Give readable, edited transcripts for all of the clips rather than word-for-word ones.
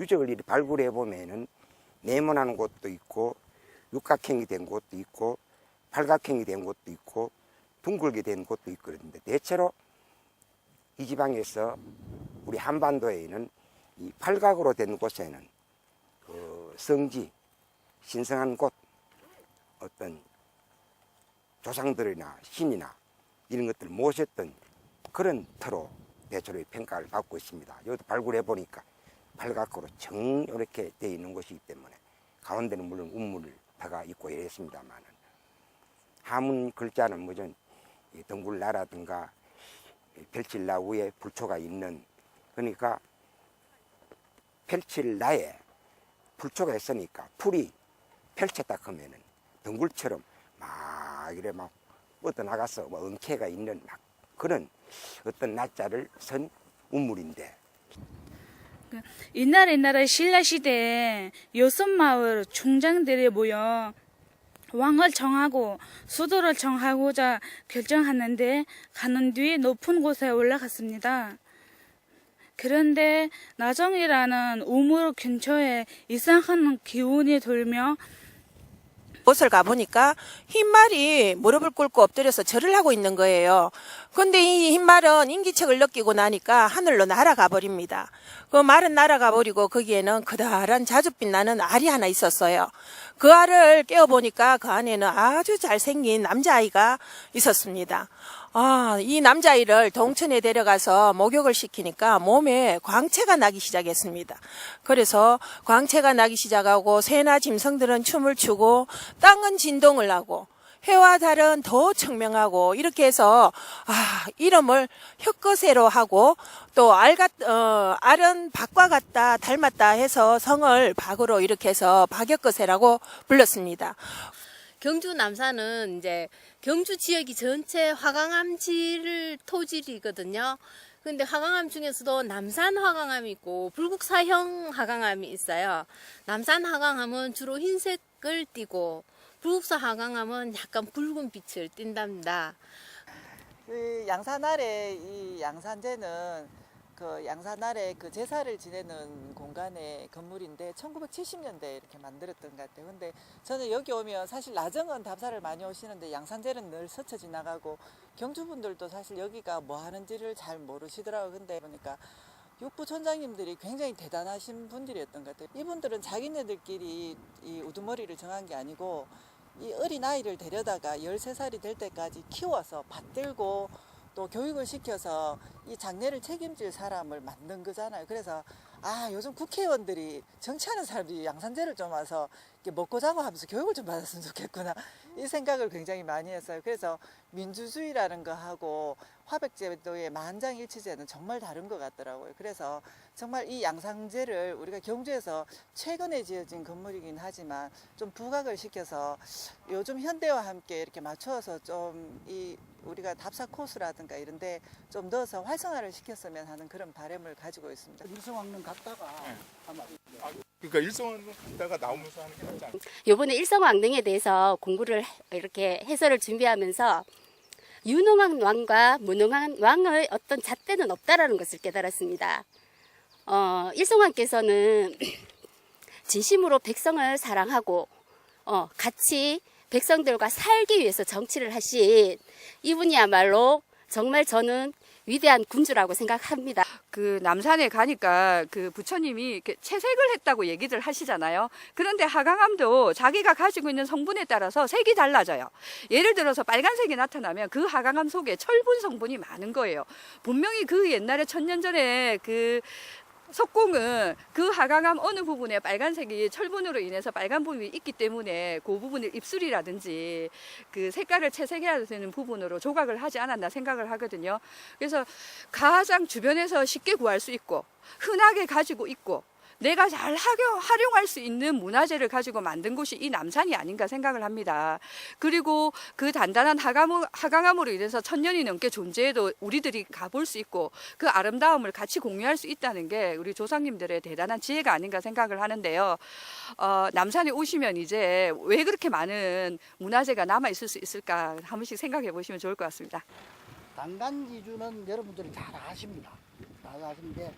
유적을 이렇게 발굴해 보면은 네모난 곳도 있고 육각형이 된 곳도 있고 팔각형이 된 곳도 있고 둥글게 된 곳도 있고 그런데 대체로 이 지방에서 우리 한반도에는 이 팔각으로 된 곳에는 그 성지, 신성한 곳, 어떤 조상들이나 신이나 이런 것들을 모셨던 그런 터로 대체로 평가를 받고 있습니다. 여기도 발굴해 보니까 팔각으로 정 이렇게 되어 있는 곳이기 때문에 가운데는 물론 우물터가 있고 이랬습니다만은 하문 글자는 뭐든 덩굴나라든가 펼칠나 위에 불초가 있는 그러니까 펼칠나에 불초가 있으니까 풀이 펼쳤다 하면은 덩굴처럼 막 이래 막 뻗어나가서 뭐 엉켜가 있는 막 그런 어떤 낮자를 선 우물인데 옛날에 신라시대에 6마을 총장들이 모여 왕을 정하고 수도를 정하고자 결정하는데 가는 뒤 높은 곳에 올라갔습니다. 그런데 나정이라는 우물 근처에 이상한 기운이 돌며 곳을 가보니까 흰말이 무릎을 꿇고 엎드려서 절을 하고 있는 거예요. 근데 이 흰말은 인기척을 느끼고 나니까 하늘로 날아가 버립니다. 그 말은 날아가 버리고 거기에는 커다란 자줏빛 나는 알이 하나 있었어요. 그 알을 깨어보니까 그 안에는 아주 잘생긴 남자아이가 있었습니다. 이 남자아이를 동천에 데려가서 목욕을 시키니까 몸에 광채가 나기 시작했습니다. 그래서 광채가 나기 시작하고 새나 짐승들은 춤을 추고 땅은 진동을 하고 해와 달은 더 청명하고 이렇게 해서 이름을 혁거세로 하고 또 알은 박과 같다 닮았다 해서 성을 박으로 이렇게 해서 박혁거세라고 불렀습니다. 경주 남산은 이제 경주 지역이 전체 화강암질 토질이거든요. 근데 화강암 중에서도 남산 화강암이 있고 불국사형 화강암이 있어요. 남산 화강암은 주로 흰색을 띠고 불국사 화강암은 약간 붉은 빛을 띈답니다. 그 양산 아래 이 양산제는 그 양산 아래 그 제사를 지내는 공간의 건물인데 1970년대에 이렇게 만들었던 것 같아요. 근데 저는 여기 오면 사실 나정은 답사를 많이 오시는데 양산제는 늘 스쳐 지나가고 경주분들도 사실 여기가 뭐 하는지를 잘 모르시더라고요. 근데 보니까 육부 촌장님들이 굉장히 대단하신 분들이었던 것 같아요. 이분들은 자기네들끼리 이 우두머리를 정한 게 아니고 이 어린 아이를 데려다가 13살이 될 때까지 키워서 받들고 또 교육을 시켜서 이 장례를 책임질 사람을 만든 거잖아요. 그래서 요즘 국회의원들이 정치하는 사람들이 양산제를 좀 와서 먹고 자고 하면서 교육을 좀 받았으면 좋겠구나 이 생각을 굉장히 많이 했어요. 그래서 민주주의라는 거하고 화백제도의 만장일치제는 정말 다른 것 같더라고요. 그래서 정말 이 양산제를 우리가 경주에서 최근에 지어진 건물이긴 하지만 좀 부각을 시켜서 요즘 현대와 함께 이렇게 맞춰서 좀 이 우리가 답사 코스라든가 이런데 좀 넣어서 활성화를 시켰으면 하는 그런 바람을 가지고 있습니다. 일성왕릉 갔다가 아마 그러니까 일성왕릉 갔다가 나오면서 하는 게 낫지 않을까? 이번에 일성왕릉에 대해서 공부를 이렇게 해설을 준비하면서 유능한 왕과 무능한 왕의 어떤 잣대는 없다라는 것을 깨달았습니다. 일성왕께서는 진심으로 백성을 사랑하고 같이 백성들과 살기 위해서 정치를 하신 이분이야말로 정말 저는 위대한 군주라고 생각합니다. 그 남산에 가니까 그 부처님이 이렇게 채색을 했다고 얘기들 하시잖아요. 그런데 하강암도 자기가 가지고 있는 성분에 따라서 색이 달라져요. 예를 들어서 빨간색이 나타나면 그 하강암 속에 철분 성분이 많은 거예요. 분명히 그 옛날에 1000년 전에 그 석공은 그 하강암 어느 부분에 빨간색이 철분으로 인해서 빨간 부분이 있기 때문에 그 부분을 입술이라든지 그 색깔을 채색해야 되는 부분으로 조각을 하지 않았나 생각을 하거든요. 그래서 가장 주변에서 쉽게 구할 수 있고 흔하게 가지고 있고 내가 잘 활용할 수 있는 문화재를 가지고 만든 곳이 이 남산이 아닌가 생각을 합니다. 그리고 그 단단한 하강암으로 인해서 1000년이 넘게 존재해도 우리들이 가볼 수 있고 그 아름다움을 같이 공유할 수 있다는 게 우리 조상님들의 대단한 지혜가 아닌가 생각을 하는데요. 남산에 오시면 이제 왜 그렇게 많은 문화재가 남아있을 수 있을까 한 번씩 생각해 보시면 좋을 것 같습니다. 당간지주는 여러분들이 잘 아십니다. 잘 아시는데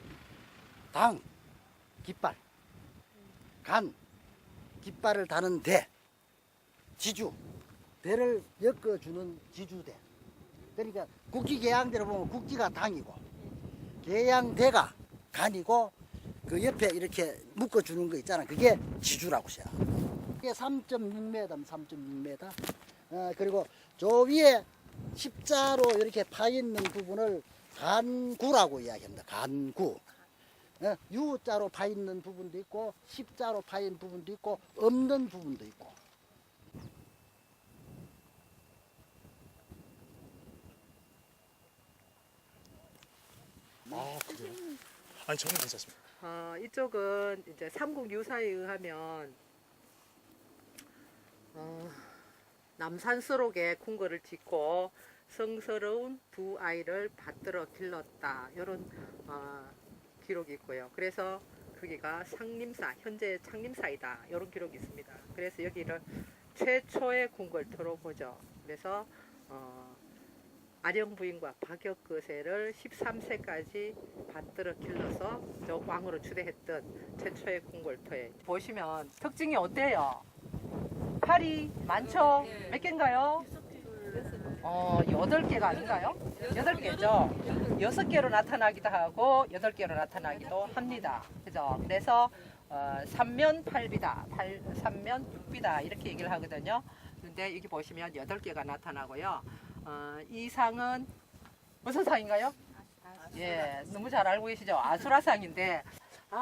당, 깃발 간, 깃발을 다는 대, 지주, 대를 엮어주는 지주대. 그러니까 국기 계양대로 보면 국기가 당이고 계양대가 간이고 그 옆에 이렇게 묶어주는 거 있잖아. 그게 지주라고 써. 이게 3.6m, 3.6m. 그리고 저 위에 십자로 이렇게 파 있는 부분을 간구라고 이야기합니다. 간구. U자로 파 있는 부분도 있고 십자로 파 있는 부분도 있고 없는 부분도 있고. 아 그래요? 아니 저는 괜찮습니다. 이쪽은 이제 삼국 유사에 의하면 남산수록에 궁궐을 짓고 성스러운 두 아이를 받들어 길렀다. 이런 기록이 있고요. 그래서 거기가 상림사, 현재 창림사이다. 이런 기록이 있습니다. 그래서 여기를 최초의 궁궐터로 보죠. 그래서 아령 부인과 박역 거세를 13세까지 받들어 길러서 저 왕으로 추대했던 최초의 궁궐터에 보시면 특징이 어때요? 팔이 많죠? 몇 개인가요? 8개가 아닌가요? 8개죠? 6개로 나타나기도 하고 8개로 나타나기도 합니다. 그죠? 그래서 삼면팔비다, 삼면육비다 이렇게 얘기를 하거든요. 근데 여기 보시면 8개가 나타나고요. 이 상은 무슨 상인가요? 예, 너무 잘 알고 계시죠? 아수라상인데,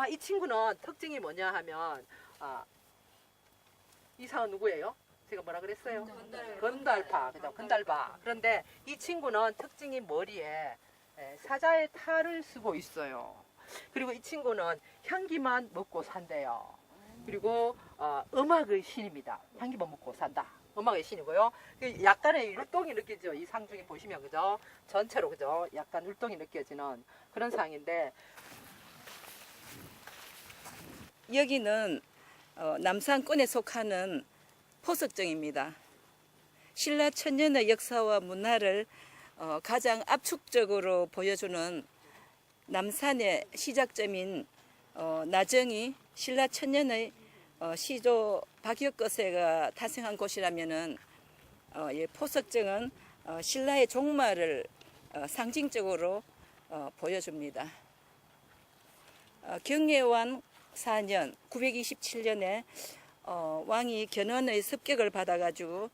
이 친구는 특징이 뭐냐 하면, 이 상은 누구예요? 제가 뭐라 그랬어요? 건달파, 그죠? 건달파. 그런데 이 친구는 특징이 머리에 사자의 탈을 쓰고 있어요. 그리고 이 친구는 향기만 먹고 산대요. 그리고 음악의 신입니다. 향기만 먹고 산다. 음악의 신이고요. 약간의 율동이 느껴지죠. 이 상 중에 보시면 그죠? 전체로 그죠? 약간 율동이 느껴지는 그런 상인데 여기는 남산권에 속하는 포석정입니다. 신라 천년의 역사와 문화를 가장 압축적으로 보여주는 남산의 시작점인 나정이 신라 천년의 시조 박역거세가 탄생한 곳이라면은 포석정은 신라의 종말을 상징적으로 보여줍니다. 경예왕 4년 927년에 왕이 견훤의 습격을 받아가지고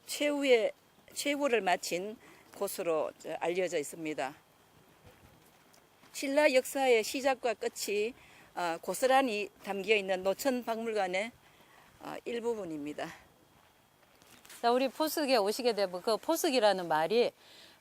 최후를 마친 곳으로 알려져 있습니다. 신라 역사의 시작과 끝이 고스란히 담겨 있는 노천박물관의 일부분입니다. 자, 우리 포석에 오시게 되면 그 포석이라는 말이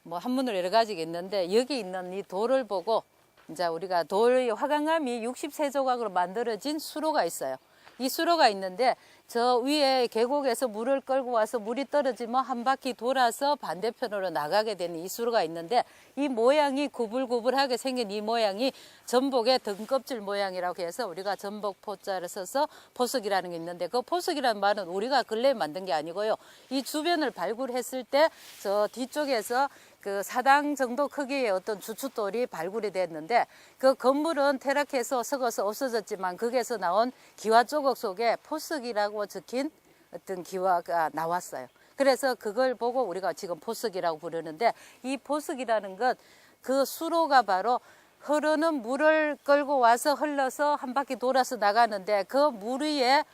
뭐 한문으로 여러 가지가 있는데 여기 있는 이 돌을 보고 이제 우리가 돌의 화강암이 60세조각으로 만들어진 수로가 있어요. 이 수로가 있는데 저 위에 계곡에서 물을 끌고 와서 물이 떨어지면 한 바퀴 돌아서 반대편으로 나가게 되는 이 수로가 있는데 이 모양이 구불구불하게 생긴 이 모양이 전복의 등껍질 모양이라고 해서 우리가 전복포자를 써서 포석이라는 게 있는데 그 포석이라는 말은 우리가 근래에 만든 게 아니고요. 이 주변을 발굴했을 때 저 뒤쪽에서 그 사당 정도 크기의 어떤 주춧돌이 발굴이 됐는데 그 건물은 퇴락해서 썩어서 없어졌지만 거기에서 나온 기와 조각 속에 포석이라고 적힌 어떤 기와가 나왔어요. 그래서 그걸 보고 우리가 지금 포석이라고 부르는데 이 포석이라는 것 그 수로가 바로 흐르는 물을 끌고 와서 흘러서 한 바퀴 돌아서 나가는데 그 물 위에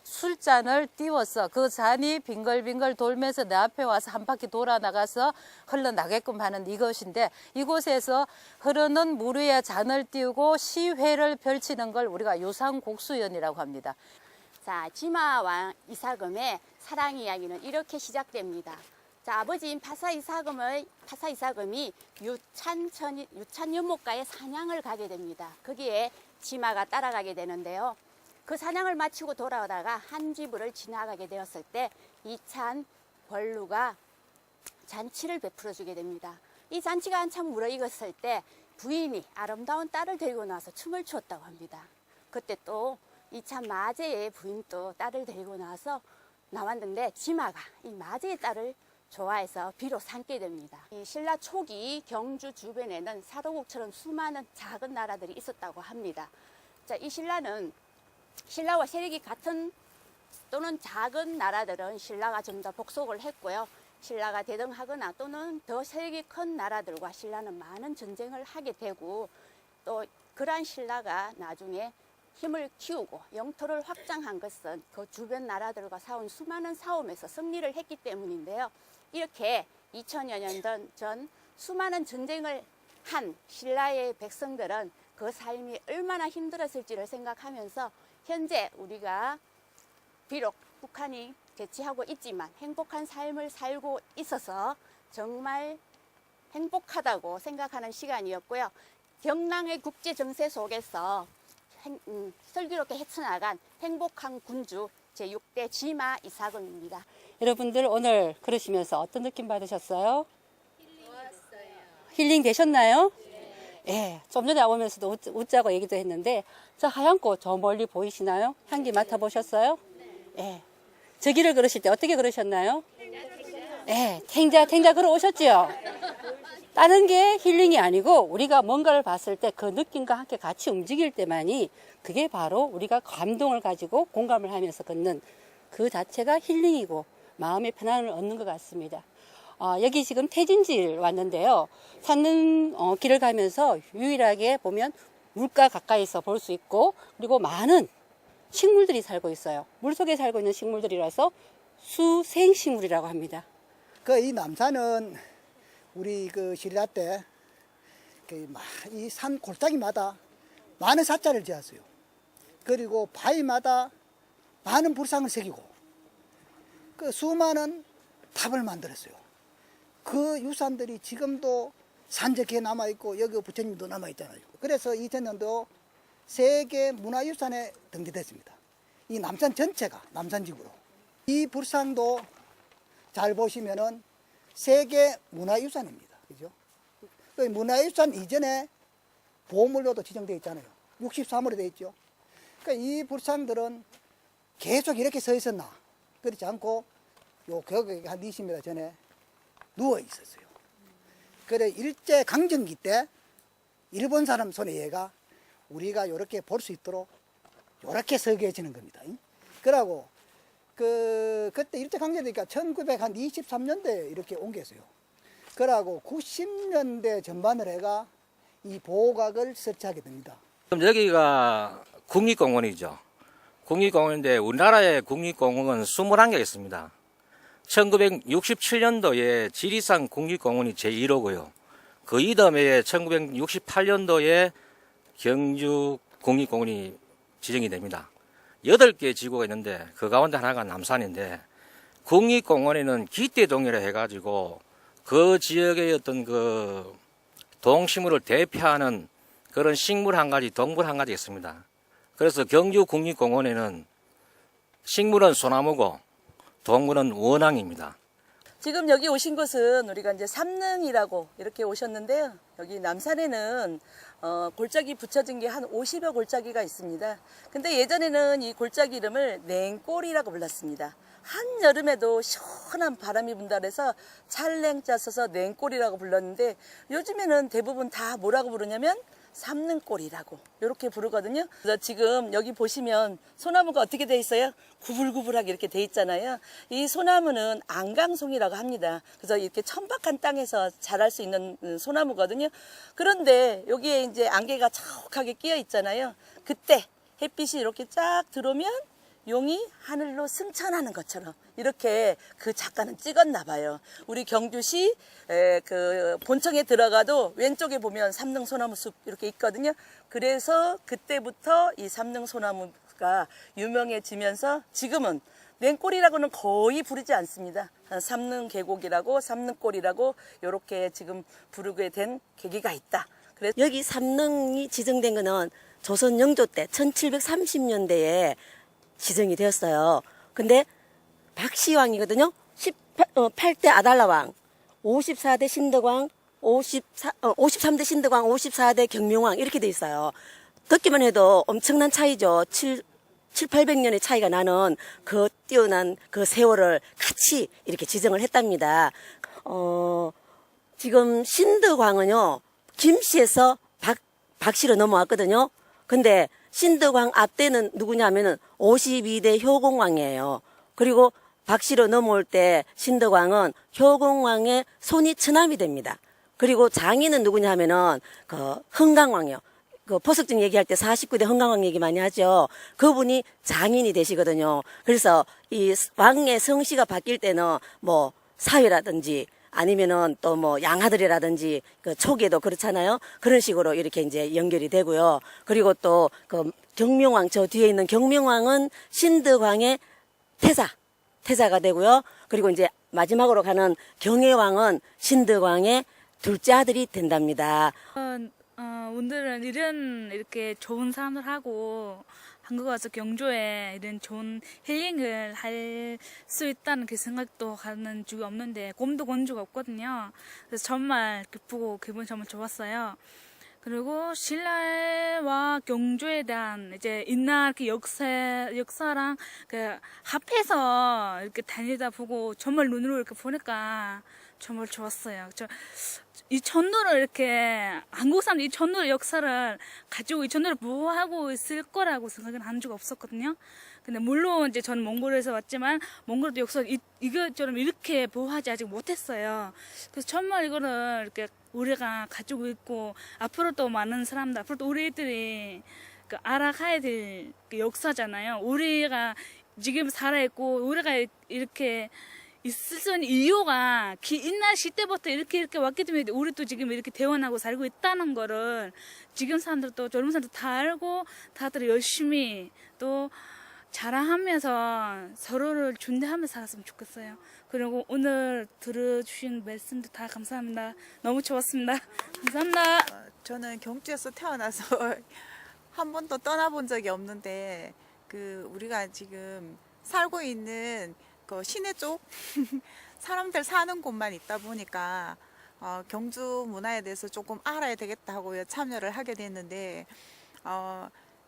술잔을 띄워서 그 잔이 빙글빙글 돌면서 내 앞에 와서 한 바퀴 돌아 나가서 흘러나게끔 하는 이것인데 이곳에서 흐르는 물 위에 잔을 띄우고 시회를 펼치는 걸 우리가 유상곡수연이라고 합니다. 자, 지마왕 이사금의 사랑 이야기는 이렇게 시작됩니다. 자, 아버지인 파사 이사금이 유찬 연못가에 사냥을 가게 됩니다. 거기에 지마가 따라가게 되는데요. 그 사냥을 마치고 돌아오다가 한 집을 지나가게 되었을 때 이찬 권루가 잔치를 베풀어 주게 됩니다. 이 잔치가 한참 무르익었을 때 부인이 아름다운 딸을 데리고 나와서 춤을 추었다고 합니다. 그때 또 이찬 마제의 부인도 딸을 데리고 나왔는데 지마가 이 마제의 딸을 좋아해서 비로 삼게 됩니다. 이 신라 초기 경주 주변에는 사도국처럼 수많은 작은 나라들이 있었다고 합니다. 자, 이 신라는 신라와 세력이 같은 또는 작은 나라들은 신라가 좀 더 복속을 했고요. 신라가 대등하거나 또는 더 세력이 큰 나라들과 신라는 많은 전쟁을 하게 되고 또 그러한 신라가 나중에 힘을 키우고 영토를 확장한 것은 그 주변 나라들과 싸운 수많은 싸움에서 승리를 했기 때문인데요. 이렇게 2000여 년 전 수많은 전쟁을 한 신라의 백성들은 그 삶이 얼마나 힘들었을지를 생각하면서 현재 우리가 비록 북한이 대치하고 있지만 행복한 삶을 살고 있어서 정말 행복하다고 생각하는 시간이었고요. 경랑의 국제 정세 속에서 슬기롭게 헤쳐나간 행복한 군주 제6대 지마 이사금입니다. 여러분들 오늘 걸으시면서 어떤 느낌 받으셨어요? 힐링 되셨나요? 예, 좀 전에 오면서도 웃자고 얘기도 했는데 저 하얀 꽃 저 멀리 보이시나요? 향기 맡아보셨어요? 예, 저 길을 걸으실 때 어떻게 걸으셨나요? 예, 탱자 걸어오셨죠? 다른 게 힐링이 아니고 우리가 뭔가를 봤을 때 그 느낌과 함께 같이 움직일 때만이 그게 바로 우리가 감동을 가지고 공감을 하면서 걷는 그 자체가 힐링이고 마음의 편안을 얻는 것 같습니다. 여기 지금 태진지를 왔는데요. 산는 길을 가면서 유일하게 보면 물가 가까이서 볼 수 있고 그리고 많은 식물들이 살고 있어요. 물속에 살고 있는 식물들이라서 수생식물이라고 합니다. 이 남산은 우리 그 시리아 때 이 산 골짜기마다 많은 사자를 지었어요. 그리고 바위마다 많은 불상을 새기고 그 수많은 탑을 만들었어요. 그 유산들이 지금도 산적에 남아있고 여기 부처님도 남아있잖아요. 그래서 2000년도 세계 문화유산에 등재됐습니다. 이 남산 전체가 남산지구로. 이 불상도 잘 보시면은 세계 문화유산입니다. 그죠? 문화유산 이전에 보물로도 지정되어 있잖아요. 63호로 되어 있죠. 그러니까 이 불상들은 계속 이렇게 서 있었나? 그렇지 않고 요 벽에 한 20m 전에 누워 있었어요. 그래 일제 강점기 때 일본 사람 손에 얘가 우리가 이렇게 볼 수 있도록 이렇게 설계해지는 겁니다. 그러고 그때 일제 강점기니까 1923년대에 이렇게 옮겼어요. 그러고 90년대 전반을 해가 이 보호각을 설치하게 됩니다. 그럼 여기가 국립공원이죠. 국립공원인데 우리나라의 국립공원은 21개 있습니다. 1967년도에 지리산 국립공원이 제1호고요. 그 이듬해 1968년도에 경주 국립공원이 지정이 됩니다. 8개 지구가 있는데 그 가운데 하나가 남산인데 국립공원에는 기대동이라 해가지고 그 지역의 어떤 그 동식물을 대표하는 그런 식물 한 가지, 동물 한 가지 있습니다. 그래서 경주 국립공원에는 식물은 소나무고 동물은 원앙입니다. 지금 여기 오신 곳은 우리가 이제 삼릉이라고 이렇게 오셨는데요. 여기 남산에는 골짜기 붙여진 게 한 50여 골짜기가 있습니다. 근데 예전에는 이 골짜기 이름을 냉골이라고 불렀습니다. 한여름에도 시원한 바람이 분다 그래서 찰냉자 써서 냉골이라고 불렀는데 요즘에는 대부분 다 뭐라고 부르냐면 삼릉골이라고 이렇게 부르거든요. 그래서 지금 여기 보시면 소나무가 어떻게 돼 있어요? 구불구불하게 이렇게 돼 있잖아요. 이 소나무는 안강송이라고 합니다. 그래서 이렇게 천박한 땅에서 자랄 수 있는 소나무거든요. 그런데 여기에 이제 안개가 자욱하게 끼어 있잖아요. 그때 햇빛이 이렇게 쫙 들어오면 용이 하늘로 승천하는 것처럼 이렇게 그 작가는 찍었나 봐요. 우리 경주시 그 본청에 들어가도 왼쪽에 보면 삼릉소나무숲 이렇게 있거든요. 그래서 그때부터 이 삼릉소나무가 유명해지면서 지금은 냉골이라고는 거의 부르지 않습니다. 삼릉계곡이라고 삼릉골이라고 이렇게 지금 부르게 된 계기가 있다. 그래서 여기 삼릉이 지정된 거는 조선 영조 때 1730년대에 지정이 되었어요. 근데 박씨왕이거든요. 18대 아달라왕, 54대 신덕왕, 53대 신덕왕, 54대 경명왕 이렇게 돼 있어요. 듣기만 해도 엄청난 차이죠. 700~800년의 차이가 나는 그 뛰어난 그 세월을 같이 이렇게 지정을 했답니다. 지금 신덕왕은요, 김씨에서 박씨로 넘어왔거든요. 근데 신덕왕 앞대는 누구냐면은 52대 효공왕이에요. 그리고 박씨로 넘어올 때 신덕왕은 효공왕의 손이 처남이 됩니다. 그리고 장인은 누구냐 하면은 그 흥강왕이요. 그 포석증 얘기할 때 49대 흥강왕 얘기 많이 하죠. 그분이 장인이 되시거든요. 그래서 이 왕의 성씨가 바뀔 때는 뭐 사위라든지 아니면은 또 뭐 양아들이라든지 그 초기에도 그렇잖아요. 그런 식으로 이렇게 이제 연결이 되고요. 그리고 또 그 경명왕, 저 뒤에 있는 경명왕은 신덕왕의 태자가 되고요. 그리고 이제 마지막으로 가는 경혜왕은 신덕왕의 둘째 아들이 된답니다. 오늘은 이렇게 좋은 사람들하고 한국 와서 경주에 이런 좋은 힐링을 할 수 있다는 그 생각도 가는 적이 없는데 꿈도 꾼 적 없거든요. 그래서 정말 기쁘고 기분이 정말 좋았어요. 그리고 신라와 경주에 대한 이제 옛날 그 역사랑 그 합해서 이렇게 다니다 보고 정말 눈으로 이렇게 보니까 정말 좋았어요. 이 전도를 이렇게 한국 사람들 이 전도의 역사를 가지고 이 전도를 보호하고 있을 거라고 생각은 한 적 없었거든요. 근데 물론 이제 저는 몽골에서 왔지만 몽골도 역사 이것처럼 이렇게 보호하지 아직 못했어요. 그래서 정말 이거를 이렇게 우리가 가지고 있고 앞으로 또 많은 사람들 앞으로 또 우리들이 알아가야 될 역사잖아요. 우리가 지금 살아있고 우리가 이렇게 있을 수 있는 이유가 옛날 시대부터 이렇게 왔기 때문에 우리도 지금 이렇게 대원하고 살고 있다는 거를 지금 사람들도 젊은 사람들 다 알고 다들 열심히 또 자랑하면서 서로를 존대하면서 살았으면 좋겠어요. 그리고 오늘 들어주신 말씀도 다 감사합니다. 너무 좋았습니다. 감사합니다. 저는 경주에서 태어나서 한 번도 떠나본 적이 없는데 우리가 지금 살고 있는 그 시내 쪽 사람들 사는 곳만 있다 보니까 경주 문화에 대해서 조금 알아야 되겠다 하고 참여를 하게 됐는데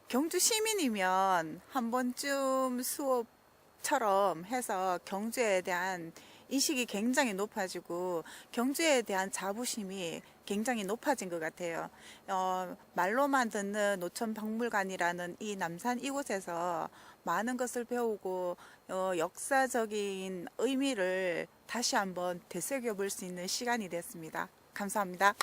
경주 시민이면 한 번쯤 수업처럼 해서 경주에 대한 인식이 굉장히 높아지고 경주에 대한 자부심이 굉장히 높아진 것 같아요. 말로만 듣는 노천박물관이라는 이 남산 이곳에서 많은 것을 배우고 역사적인 의미를 다시 한번 되새겨 볼 수 있는 시간이 됐습니다. 감사합니다.